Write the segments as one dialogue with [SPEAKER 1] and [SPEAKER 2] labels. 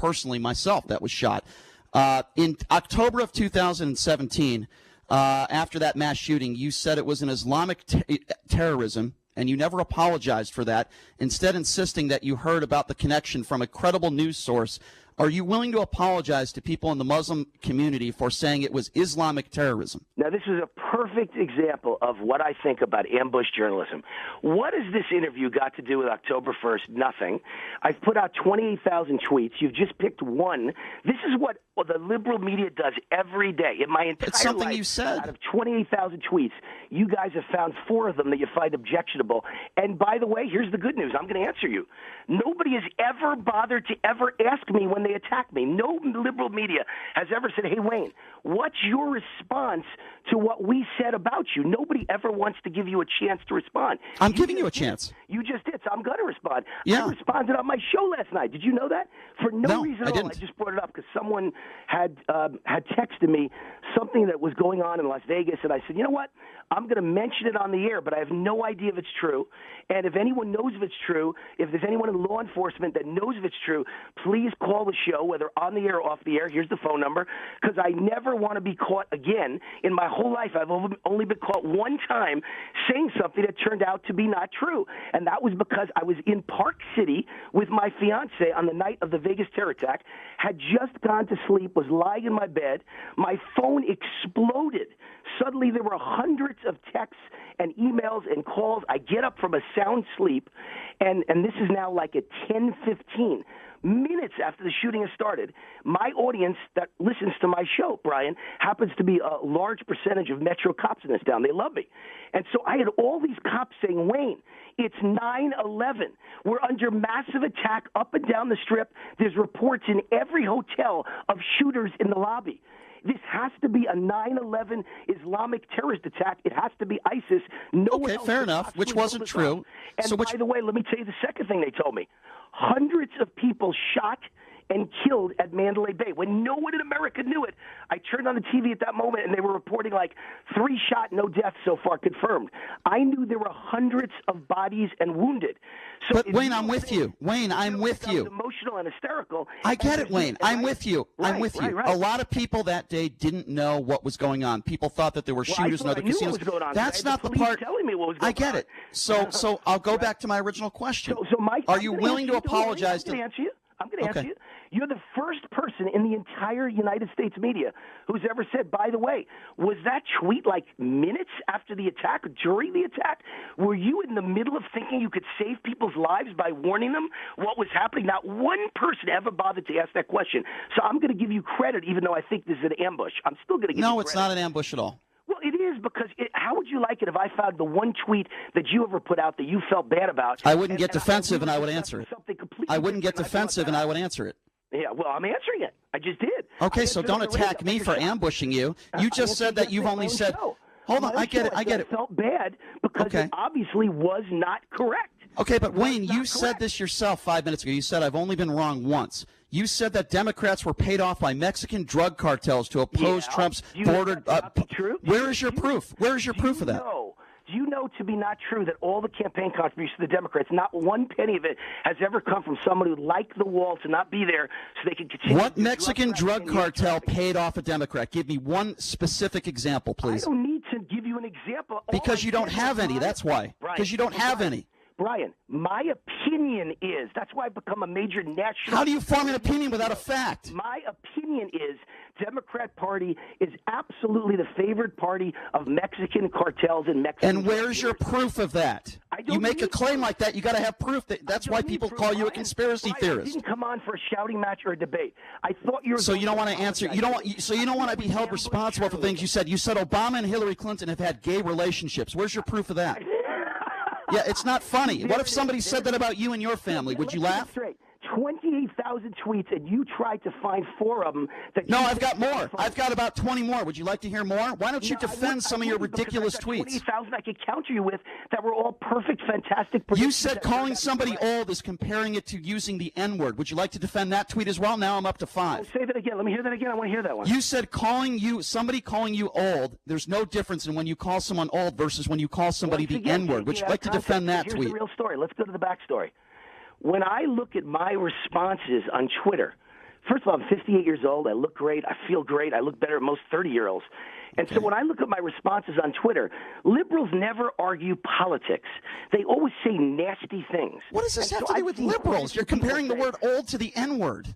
[SPEAKER 1] personally myself that was shot. In October of 2017, after that mass shooting, you said it was an Islamic terrorism, and you never apologized for that, instead insisting that you heard about the connection from a credible news source. Are you willing to apologize to people in the Muslim community for saying it was Islamic terrorism?
[SPEAKER 2] Now, this is a perfect example of what I think about ambush journalism. What has this interview got to do with October 1st? Nothing. I've put out 28,000 tweets. You've just picked one. This is what the liberal media does every day. In my entire
[SPEAKER 1] It's something
[SPEAKER 2] life,
[SPEAKER 1] you said.
[SPEAKER 2] Out of 28,000 tweets, you guys have found 4 of them that you find objectionable. And by the way, here's the good news. I'm going to answer you. Nobody has ever bothered to ever ask me when they attack me. No liberal media has ever said, hey, Wayne, what's your response to what we said about you? Nobody ever wants to give you a chance to respond.
[SPEAKER 1] I'm giving you a chance.
[SPEAKER 2] You just did, so I'm going to respond.
[SPEAKER 1] Yeah.
[SPEAKER 2] I responded on my show last night. Did you know that? For no reason
[SPEAKER 1] I
[SPEAKER 2] at all.
[SPEAKER 1] didn't.
[SPEAKER 2] I just brought it up because someone had texted me something that was going on in Las Vegas, and I said, you know what? I'm going to mention it on the air, but I have no idea if it's true. And if anyone knows if it's true, if there's anyone in law enforcement that knows if it's true, please call the show, whether on the air or off the air. Here's the phone number, because I never want to be caught again. In my whole life, I've only been caught one time saying something that turned out to be not true. And that was because I was in Park City with my fiance on the night of the Vegas terror attack, had just gone to sleep, was lying in my bed. My phone exploded. Suddenly there were hundreds of texts and emails and calls. I get up from a sound sleep, and this is now like at 10:15. Minutes after the shooting has started, my audience that listens to my show, Brian, happens to be a large percentage of Metro cops in this town. They love me. And so I had all these cops saying, Wayne, it's 9/11. We're under massive attack up and down the Strip. There's reports in every hotel of shooters in the lobby. This has to be a 9/11 Islamic terrorist attack. It has to be ISIS.
[SPEAKER 1] Okay, fair enough, which wasn't true.
[SPEAKER 2] And by the way, let me tell you the second thing they told me. Hundreds of people shot and killed at Mandalay Bay. When no one in America knew it, I turned on the TV at that moment, and they were reporting like 3 shot, no deaths so far confirmed. I knew there were hundreds of bodies and wounded. So
[SPEAKER 1] but, Wayne, I'm with you. Wayne, I'm with you.
[SPEAKER 2] Emotional and hysterical.
[SPEAKER 1] I get it, Wayne. I'm with you. I'm with you.
[SPEAKER 2] Right.
[SPEAKER 1] A lot of people that day didn't know what was going on. People thought that there were shooters in other casinos. That's not the part.
[SPEAKER 2] Telling me what was going
[SPEAKER 1] I get it. So I'll go back to my original question.
[SPEAKER 2] So Mike,
[SPEAKER 1] are you willing to apologize?
[SPEAKER 2] I'm going to answer you. You're the first person in the entire United States media who's ever said, by the way, was that tweet like minutes after the attack, during the attack? Were you in the middle of thinking you could save people's lives by warning them what was happening? Not one person ever bothered to ask that question. So I'm going to give you credit, even though I think this is an ambush. I'm still going to give you credit.
[SPEAKER 1] No, it's not an ambush at all.
[SPEAKER 2] Well, it is, because how would you like it if I found the one tweet that you ever put out that you felt bad about?
[SPEAKER 1] I wouldn't get defensive, and I would answer it. I wouldn't get defensive, and I would answer it.
[SPEAKER 2] Yeah, well, I'm answering it. I just did.
[SPEAKER 1] Okay, so don't attack me for ambushing you. You just said that you've only said. Hold on, I get it. I get it.
[SPEAKER 2] I felt bad because it obviously was not correct.
[SPEAKER 1] Okay, but Wayne, you said this yourself 5 minutes ago. You said I've only been wrong once. You said that Democrats were paid off by Mexican drug cartels to oppose Trump's border. Where is your proof? Where is your proof of that?
[SPEAKER 2] Do you know to be not true that all the campaign contributions to the Democrats, not one penny of it has ever come from someone who liked the wall to not be there so they could continue?
[SPEAKER 1] What Mexican drug cartel paid off a Democrat? Give me one specific example, please.
[SPEAKER 2] I don't need to give you an example.
[SPEAKER 1] Because you don't have any. That's why. Because you don't have any.
[SPEAKER 2] Brian, my opinion is, that's why I've become a major national...
[SPEAKER 1] How do you form an opinion without a fact?
[SPEAKER 2] My opinion is Democrat Party is absolutely the favored party of Mexican cartels and Mexican...
[SPEAKER 1] And where's your proof of that? You make a claim like that, you got to have proof. That's why people call you a conspiracy theorist.
[SPEAKER 2] I didn't come on for a shouting match or a debate. I thought you were...
[SPEAKER 1] So you don't want to answer... You don't want to be held responsible for things you said. You said Obama and Hillary Clinton have had gay relationships. Where's your proof of that? Yeah, it's not funny. What if somebody said that about you and your family? Would you laugh?
[SPEAKER 2] 28,000 tweets, and you tried to find 4 of them.
[SPEAKER 1] No, I've got more. I've got about 20 more. Would you like to hear more? Why don't you defend some of your ridiculous tweets?
[SPEAKER 2] 20,000 I could counter you with that were all perfect, fantastic.
[SPEAKER 1] You said calling somebody old is comparing it to using the N-word. Would you like to defend that tweet as well? Now I'm up to 5.
[SPEAKER 2] Oh, say that again. Let me hear that again. I want to hear that one.
[SPEAKER 1] You said somebody calling you old, there's no difference in when you call someone old versus when you call somebody the N-word. Would you like to defend that tweet?
[SPEAKER 2] Here's the real story. Let's go to the backstory. When I look at my responses on Twitter, First of all, I'm 58 years old. I look great. I feel great. I look better than most 30-year-olds. And so when I look at my responses on Twitter, liberals never argue politics. They always say nasty things.
[SPEAKER 1] What does this have to do with liberals? You're comparing the word old to the N-word.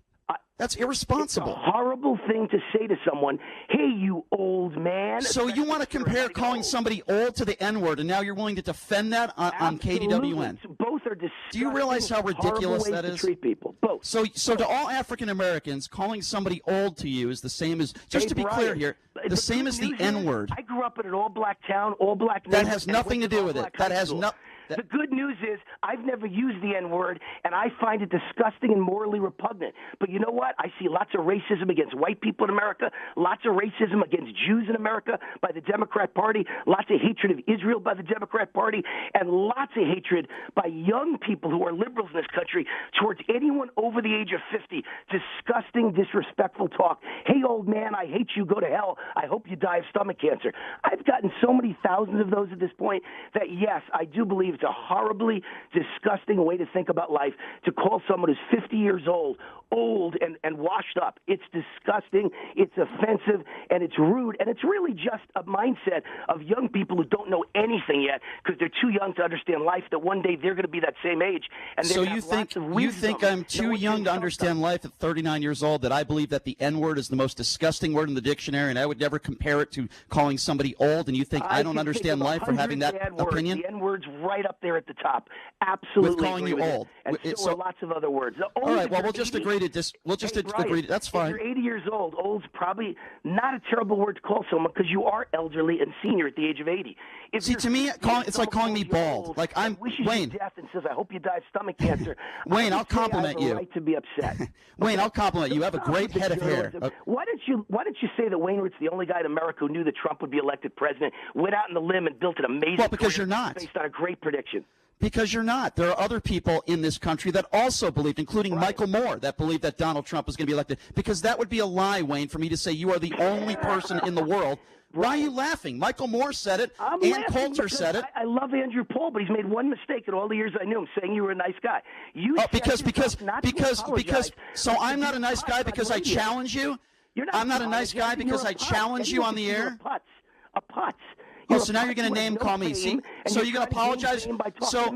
[SPEAKER 1] That's irresponsible.
[SPEAKER 2] It's a horrible thing to say to someone, hey, you old man.
[SPEAKER 1] So you want to compare calling somebody old to the N-word, and now you're willing to defend that on KDWN?
[SPEAKER 2] Both are disgusting.
[SPEAKER 1] Do you realize how ridiculous that is?
[SPEAKER 2] To treat people. Both.
[SPEAKER 1] So to all African Americans, calling somebody old to you is the same as, just to be clear here, the same as the N-word.
[SPEAKER 2] I grew up in an all-black town, all-black
[SPEAKER 1] neighborhood. That has nothing to do with it. That has nothing.
[SPEAKER 2] The good news is I've never used the N-word, and I find it disgusting and morally repugnant. But you know what? I see lots of racism against white people in America, lots of racism against Jews in America by the Democrat Party, lots of hatred of Israel by the Democrat Party, and lots of hatred by young people who are liberals in this country towards anyone over the age of 50. Disgusting, disrespectful talk. Hey, old man, I hate you. Go to hell. I hope you die of stomach cancer. I've gotten so many thousands of those at this point that, yes, I do believe it's a horribly disgusting way to think about life, to call someone who's 50 years old and washed up. It's disgusting, it's offensive, and it's rude, and it's really just a mindset of young people who don't know anything yet because they're too young to understand life, that one day they're going to be that same age. And
[SPEAKER 1] so you think I'm too young to understand life at 39 years old, that I believe that the N-word is the most disgusting word in the dictionary, and I would never compare it to calling somebody old, and you think I don't understand life for having that opinion?
[SPEAKER 2] The N-word's right up there at the top. Absolutely.
[SPEAKER 1] With calling you old.
[SPEAKER 2] And so are lots of other words.
[SPEAKER 1] All right, well, we'll just agree to this. We'll just agree. That's fine.
[SPEAKER 2] If you're 80 years old, old's probably not a terrible word to call someone because you are elderly and senior at the age of 80.
[SPEAKER 1] See, to me, it's like calling me bald. Like I'm Wayne.
[SPEAKER 2] Death and says, "I hope you die of stomach cancer."
[SPEAKER 1] Wayne, I'll compliment you.
[SPEAKER 2] I have a right to be upset.
[SPEAKER 1] Wayne, I'll compliment you. You have a great head of hair.
[SPEAKER 2] Why don't you say that Wayne Root's the only guy in America who knew that Trump would be elected president, went out on the limb and built an amazing
[SPEAKER 1] Well, because you're not.
[SPEAKER 2] based on a great prediction.
[SPEAKER 1] Because you're not. There are other people in this country that also believed, including Michael Moore, that believed that Donald Trump was going to be elected. Because that would be a lie, Wayne, for me to say you are the only person in the world. Why are you laughing? Michael Moore said it. Ann Coulter said it.
[SPEAKER 2] I love Andrew Paul, but he's made one mistake in all the years I knew him, saying you were a nice guy.
[SPEAKER 1] So I'm not a nice guy because I challenge you? I'm not a nice guy because I challenge you on the air?
[SPEAKER 2] A putz.
[SPEAKER 1] So now you're going to name call me. See? So you're going to apologize. So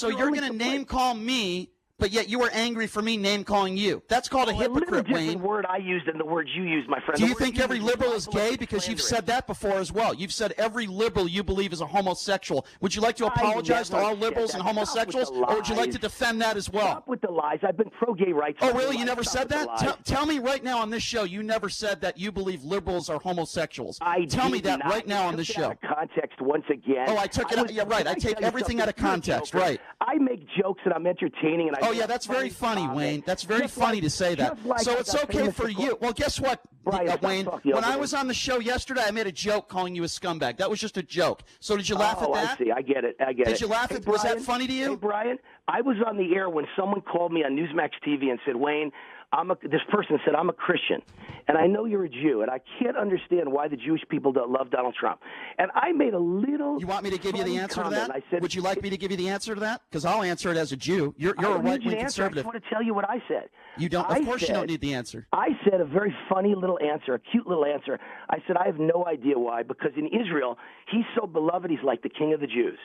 [SPEAKER 1] you're going to name call me, but yet you were angry for me name calling you. That's called a hypocrite, Wayne.
[SPEAKER 2] Different word I used than the words you used, my friend.
[SPEAKER 1] Do you think every liberal is gay? Because you've said that before as well. You've said every liberal you believe is a homosexual. Would you like to apologize to all liberals and homosexuals, or would you like to defend that as well?
[SPEAKER 2] Stop with the lies. I've been pro-gay rights.
[SPEAKER 1] Oh, really? You never said that? Tell me right now on this show you never said that you believe liberals are homosexuals. Tell me that right now on this show.
[SPEAKER 2] Out of context once again.
[SPEAKER 1] Oh, I took it. Yeah, right. I take everything out of context. Right.
[SPEAKER 2] I make jokes and I'm entertaining. And
[SPEAKER 1] yeah, that's very funny, Wayne. That's very funny to say that. So it's okay for you. Well, guess what, Wayne? When I was on the show yesterday, I made a joke calling you a scumbag. That was just a joke. So did you laugh at that?
[SPEAKER 2] I see. I get it.
[SPEAKER 1] Did you laugh at that? Was that funny to you?
[SPEAKER 2] Hey, Brian, I was on the air when someone called me on Newsmax TV and said, Wayne, this person said, I'm a Christian, and I know you're a Jew, and I can't understand why the Jewish people don't love Donald Trump. And I made a little.
[SPEAKER 1] You want me to give you the answer to that? Would you like me to give you the answer to that? Because I'll answer it as a Jew. You're a right-wing conservative.
[SPEAKER 2] I just want to tell you what I said.
[SPEAKER 1] You don't. Of course, you don't need the answer.
[SPEAKER 2] I said a very funny little answer, a cute little answer. I said I have no idea why, because in Israel, he's so beloved, he's like the king of the Jews.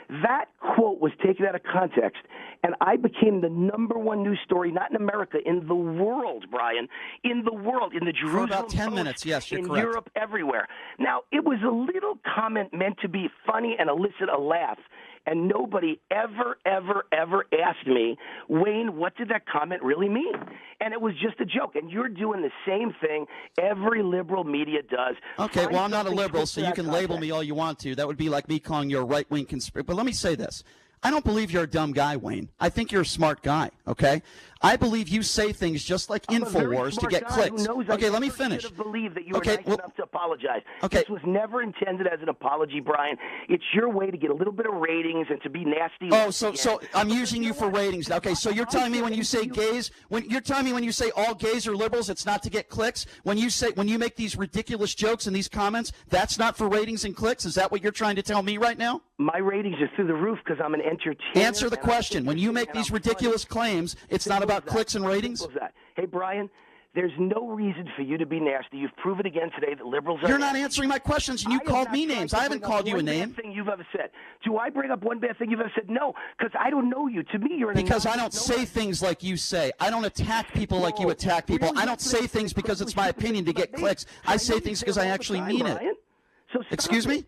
[SPEAKER 2] That quote was taken out of context, and I became the #1 news story, not in America, in the world, Brian, in the world, in the Jerusalem
[SPEAKER 1] For about 10
[SPEAKER 2] Post,
[SPEAKER 1] minutes, yes, you're
[SPEAKER 2] in
[SPEAKER 1] correct.
[SPEAKER 2] Europe, everywhere. Now, it was a little comment meant to be funny and elicit a laugh, and nobody ever asked me, Wayne, what did that comment really mean? And it was just a joke. And you're doing the same thing every liberal media does.
[SPEAKER 1] Okay, well, I'm not a liberal, so you can label me all you want to. That would be like me calling you a right-wing conspiracy. But let me say this. I don't believe you're a dumb guy, Wayne. I think you're a smart guy, okay? I believe you say things just like InfoWars to get clicks. Okay, let me finish.
[SPEAKER 2] I believe that you were nice enough to apologize.
[SPEAKER 1] Okay.
[SPEAKER 2] This was never intended as an apology, Brian. It's your way to get a little bit of ratings and to be nasty.
[SPEAKER 1] Oh, so I'm using you for ratings. Okay, so you're telling me when you say gays, when you say all gays are liberals, it's not to get clicks? When you make these ridiculous jokes and these comments, that's not for ratings and clicks? Is that what you're trying to tell me right now?
[SPEAKER 2] My ratings are through the roof because I'm an entertainer.
[SPEAKER 1] Answer the question. When you make these ridiculous claims, it's not about clicks and ratings?
[SPEAKER 2] Hey, Brian, there's no reason for you to be nasty. You've proven again today that liberals are.
[SPEAKER 1] You're not answering my questions, and you called me names. I haven't called you a name.
[SPEAKER 2] One bad thing you've ever said. Do I bring up one bad thing you've ever said? No, because I don't know you. To me, you're an
[SPEAKER 1] because I don't say things like you say. I don't attack people like you attack people. I don't say things because it's my opinion to get clicks. I say things because I actually mean it. Excuse me?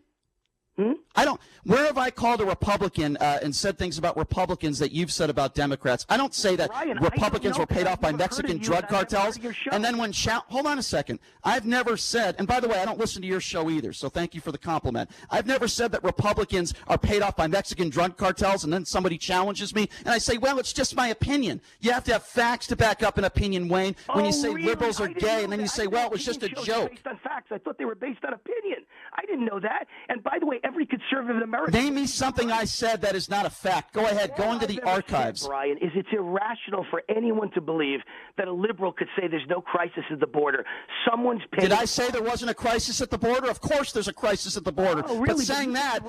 [SPEAKER 1] I don't. Where have I called a Republican and said things about Republicans that you've said about Democrats? I don't say that Republicans were paid off by Mexican drug cartels. And then when hold on a second. I've never said, and by the way, I don't listen to your show either, so thank you for the compliment. I've never said that Republicans are paid off by Mexican drug cartels, and then somebody challenges me, and I say, well, it's just my opinion. You have to have facts to back up an opinion, Wayne. When you say liberals are gay, and then you say, well, it was just a joke.
[SPEAKER 2] Based on facts. I thought they were based on opinion. I didn't know that. And by the way, every conservative in America.
[SPEAKER 1] Name me something I said that is not a fact. Go ahead. Go into the archives.
[SPEAKER 2] Said, Brian, is it's irrational for anyone to believe that a liberal could say there's no crisis at the border. Someone's paying.
[SPEAKER 1] Did I say there wasn't a crisis at the border? Of course there's a crisis at the border.
[SPEAKER 2] Oh, really?
[SPEAKER 1] But saying that,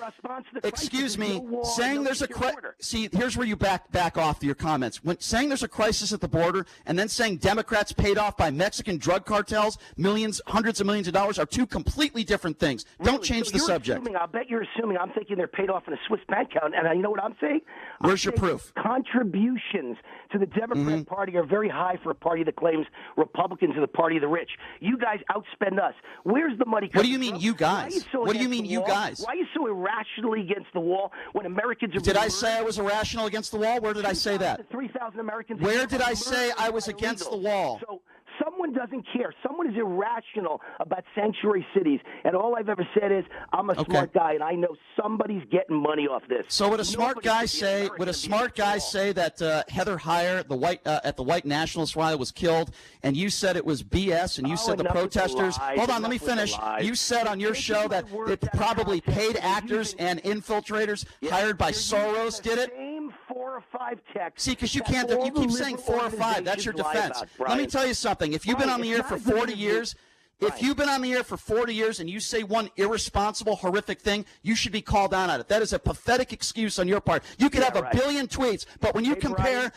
[SPEAKER 1] excuse me, saying there's a crisis. See, here's where you back off your comments. When saying there's a crisis at the border and then saying Democrats paid off by Mexican drug cartels, millions, hundreds of millions of dollars, are two completely different things.
[SPEAKER 2] Really?
[SPEAKER 1] Don't change the subject.
[SPEAKER 2] I'll bet you're assuming I'm thinking they're paid off in a Swiss bank account, and you know what I'm saying?
[SPEAKER 1] Where's your proof?
[SPEAKER 2] Contributions to the Democrat Party are very high for a party that claims Republicans are the party of the rich. You guys outspend us. Where's the money coming from?
[SPEAKER 1] What do you mean, you guys? What do you mean, you guys?
[SPEAKER 2] Why are you so irrationally against the wall when Americans are...
[SPEAKER 1] Did I say I was irrational against the wall? Where did I say that?
[SPEAKER 2] 3,000 Americans...
[SPEAKER 1] Where did I say I was against the wall?
[SPEAKER 2] So someone doesn't care. Someone is irrational about sanctuary cities, and all I've ever said is I'm a smart guy, and I know somebody's getting money off this.
[SPEAKER 1] So would a smart guy say? Would a smart guy say that Heather Heyer, the white at the white nationalist rally, was killed, and you said it was BS, and you said the protesters? Hold on, let me finish. You said on your show that it probably paid actors and infiltrators hired by Soros did it.
[SPEAKER 2] 4 or 5 texts.
[SPEAKER 1] See, because you can't. You keep saying 4 or 5. That's your defense. Let me tell you something. If you've been on the air for 40 years. If you've been on the air for 40 years and you say one irresponsible, horrific thing, you should be called out on it. That is a pathetic excuse on your part. You could have a billion tweets, but when you compare,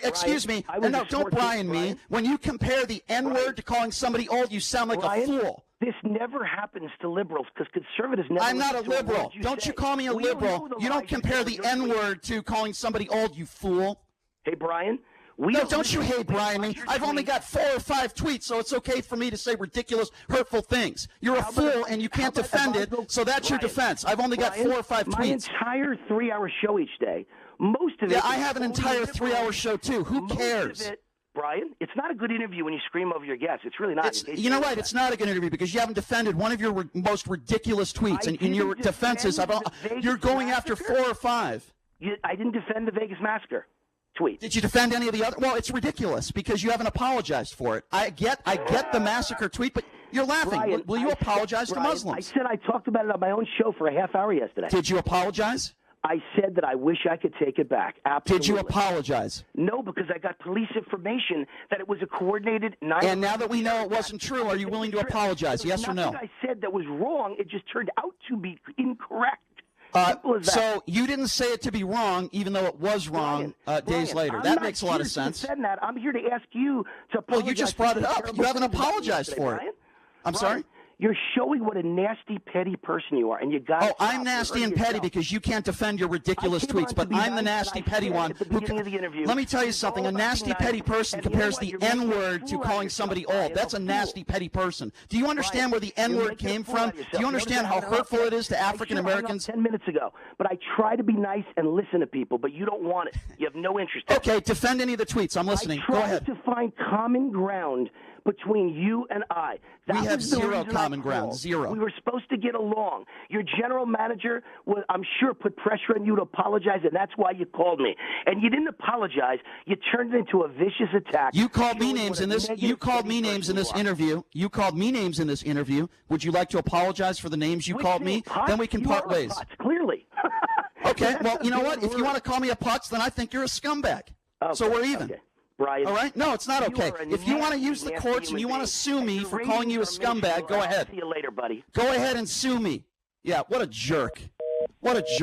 [SPEAKER 1] excuse me, no, don't Brian me. When you compare the N-word to calling somebody old, you sound like a fool.
[SPEAKER 2] This never happens to liberals because conservatives never.
[SPEAKER 1] I'm not a liberal. Don't you call me a liberal. You don't compare the N-word to calling somebody old, you fool.
[SPEAKER 2] Hey, Brian.
[SPEAKER 1] No, don't you hate Brian me. I've only got 4 or 5 tweets, so it's okay for me to say ridiculous, hurtful things. You're a fool, and you can't defend it, so that's your defense. I've only got 4 or 5 tweets.
[SPEAKER 2] My entire 3-hour show each day, most of it...
[SPEAKER 1] Yeah, I have an entire 3-hour show, too. Who cares?
[SPEAKER 2] Brian, it's not a good interview when you scream over your guests. It's really not.
[SPEAKER 1] You know what? It's not a good interview because you haven't defended one of your most ridiculous tweets, and in your defenses, you're going after 4 or 5.
[SPEAKER 2] I didn't defend the Vegas massacre. Tweet.
[SPEAKER 1] Did you defend any of the other? Well, it's ridiculous because you haven't apologized for it. I get the massacre tweet, but you're laughing.
[SPEAKER 2] Brian,
[SPEAKER 1] will you apologize to Muslims?
[SPEAKER 2] I said I talked about it on my own show for a half hour yesterday.
[SPEAKER 1] Did you apologize?
[SPEAKER 2] I said that I wish I could take it back. Absolutely.
[SPEAKER 1] Did you apologize?
[SPEAKER 2] No, because I got police information that it was a coordinated...
[SPEAKER 1] And now that we know it wasn't true, are you willing to apologize, yes or no?
[SPEAKER 2] Nothing I said that was wrong. It just turned out to be incorrect.
[SPEAKER 1] So you didn't say it to be wrong, even though it was wrong days later. That makes a lot of sense.
[SPEAKER 2] I'm here to ask you to apologize.
[SPEAKER 1] Well, you just brought it up. You haven't apologized for it. I'm sorry?
[SPEAKER 2] You're showing what a nasty, petty person you are, and you got.
[SPEAKER 1] Oh, I'm nasty and petty because you can't defend your ridiculous tweets, but I'm the nasty, petty one. Let me tell you something. A nasty, petty person compares the N-word to calling somebody old. That's a nasty, petty person. Do you understand where the N-word came from? Do you understand how hurtful it is to African Americans?
[SPEAKER 2] 10 minutes ago, but I try to be nice and listen to people, but you don't want it. You have no interest.
[SPEAKER 1] Okay, defend any of the tweets. I'm listening. Go ahead.
[SPEAKER 2] I tried to find common ground between you and I.
[SPEAKER 1] We have zero common ground. Zero.
[SPEAKER 2] We were supposed to get along. Your general manager, I'm sure, put pressure on you to apologize, and that's why you called me. And you didn't apologize. You turned it into a vicious attack.
[SPEAKER 1] You called me names in this. You called me names in this interview. You called me names in this interview. Would you like to apologize for the names you called me? Then we can part ways.
[SPEAKER 2] Clearly.
[SPEAKER 1] Okay. Well, you know what? If you want to call me a putz, then I think you're a scumbag. Okay, so we're even.
[SPEAKER 2] Okay. Brian,
[SPEAKER 1] all right? No, it's not okay. If you want to use the courts and you want to sue me for calling you a scumbag, go ahead.
[SPEAKER 2] See you later, buddy.
[SPEAKER 1] Go ahead and sue me. Yeah, what a jerk. What a jerk.